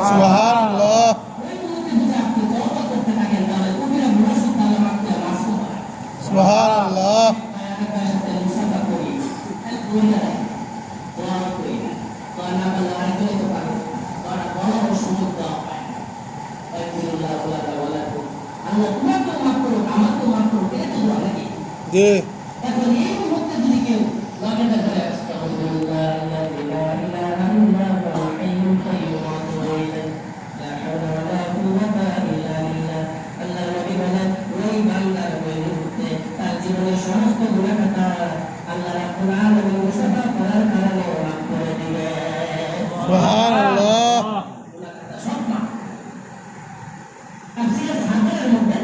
সুবহানাল্লাহ। সুবহানাল্লাহ। জি এখন এই মুহূর্তে যদি কেউ লাগাতে পারে আস্তাগফিরুল্লাহ লা ইলাহা ইল্লা আল্লাহু হাইয়ুল কাইয়্যুম লা হাওলা ওয়ালা কুওয়াতা ইল্লা বিল্লাহ। আল্লাহ নবী বলেন ওই বান্দার ওই মুহূর্তে তার জীবনের সমস্ত গুনাহ খাতা আল্লাহ রাব্বুল আলামিন মুসাফা করার কারণে মাফ করে দিবেন। সুবহানাল্লাহ। গুনাহ খাতা সব মাফ। তাফসীর সাদরের মধ্যে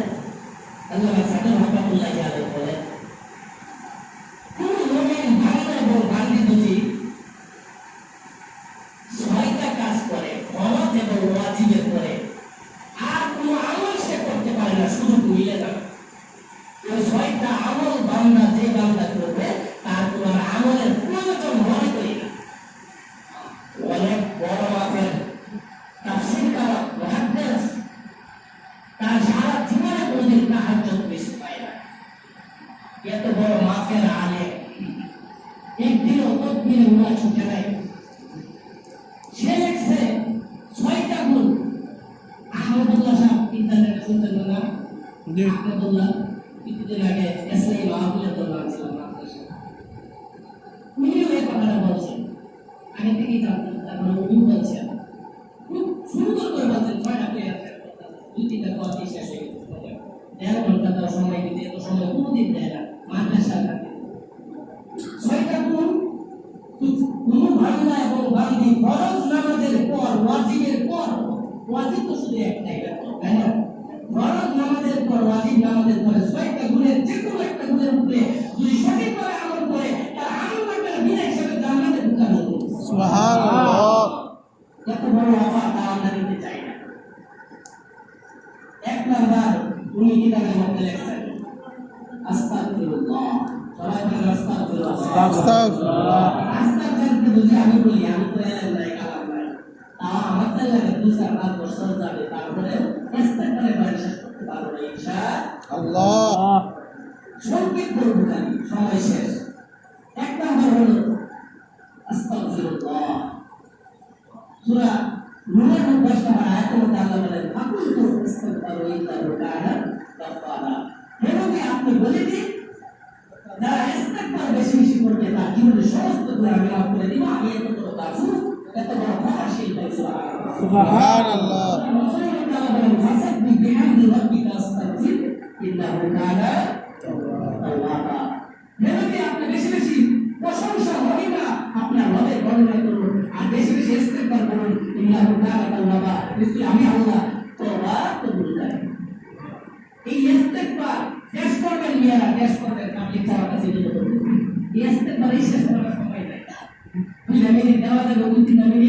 আল্লাহ সাদর রাহমাতুল্লাহি আলাইহি বলেন এত বড় মাফের আলে একদিনও তকবীরে উলা ছুটে নাই। সে লিখছে ৬টা গুণ। আহমদুল্লাহ সাহেব ইন্টারনেটে শুনতেন না? জি আহমদুল্লাহ কিছুদিন আগে এসএ মাহফিলের দরবার ছিল মাদ্রাসা। উনিও এই কথাটা বলছেন, আগে থেকেই জানতেন, তারপরে উনি বলছেন খুব সুন্দর করে বলছেন। ৬টা প্লেয়ার দুই-তিনটা কথা শেষ হয়ে গেছে। ১.৫ ঘন্টা তার সময় দিতে এত সময় কোনোদিন দেয় না মাদ্রাসা থাকে। ৬টা গুণ কোনো বান্দা এবং বান্দি ফরজ নামাজের পর ওয়াজিবের পর, ওয়াজিব তো শুধু একটাই, তাই না? ফরজ নামাজের পর ওয়াজিব নামাজের পরে ৬টা গুণের যে কোনো একটা গুণের উপরে যদি সঠিকভাবে আমল করে তার আমল করবে বিনা হিসাবে জান্নাতে ঢুকানো। সুবহানাল্লাহ। এত বড় অফার তা আমরা নিতে চাই না। ১ নাম্বার উনি কিতাবের মধ্যে লেখছেন আস্তাগফিরুল্লাহ। সবাই বলেন আস্তাগফিরুল্লাহ। আস্তাগফিরুল্লাহ। আস্তাগফিরুল্লাহ যদি আমি বলি আমি তো এলাম নাই কালাম নাই, তাও আমার তাই লাগে ২-৪ বছর যাবে, তারপরে ইস্তেগফারে বাড়ি শেষ করতে পারবো না ইনশাআল্লাহ। সংক্ষেপ করবো খালি, সময় শেষ। ১ নাম্বার হলো আস্তাগফিরুল্লাহ। সূরা নূরের ১০ নম্বর আয়াতের মধ্যে আল্লাহ বলেন ফাকুলতু ইস্তাগফিরু ইন্নাহু কানা গাফফারা। হে নবী আপনি বলে দিন যারা ইস্তেগফার বেশি বেশি করবে তার জীবনের সমস্ত গুনাহ আমি মাফ করে দিব। আমি এত বড় গাফুর, এত বড় ক্ষমাশীল নই। সুবহানাল্লাহ। রাসূলুল্লাহ বলেন ফাসাব্বিহ বিহামদি রাব্বিকা আস্তাগফির ইন্নাহু কানা তাওয়াবা। হে নবী আপনি বেশি বেশি প্রশংসা মহিমা আপনার রবের বর্ণনা করুন আর বেশি বেশি ইস্তেগফার করুন। ইন্নাহু কানা তাওয়াবা, নিশ্চয়ই আমি আল্লাহ তওবা কবুলকারী। এই ইস্তেগফার দেশ করবেন মিয়ারা, দেশ করবেন আপনি চাওয়া কাছে দিতে করবেন। এই ইস্তেগফার এই শেষ করার সময় নাই। 2 মিনিট দেওয়া যাবে, 2-3 মিনিট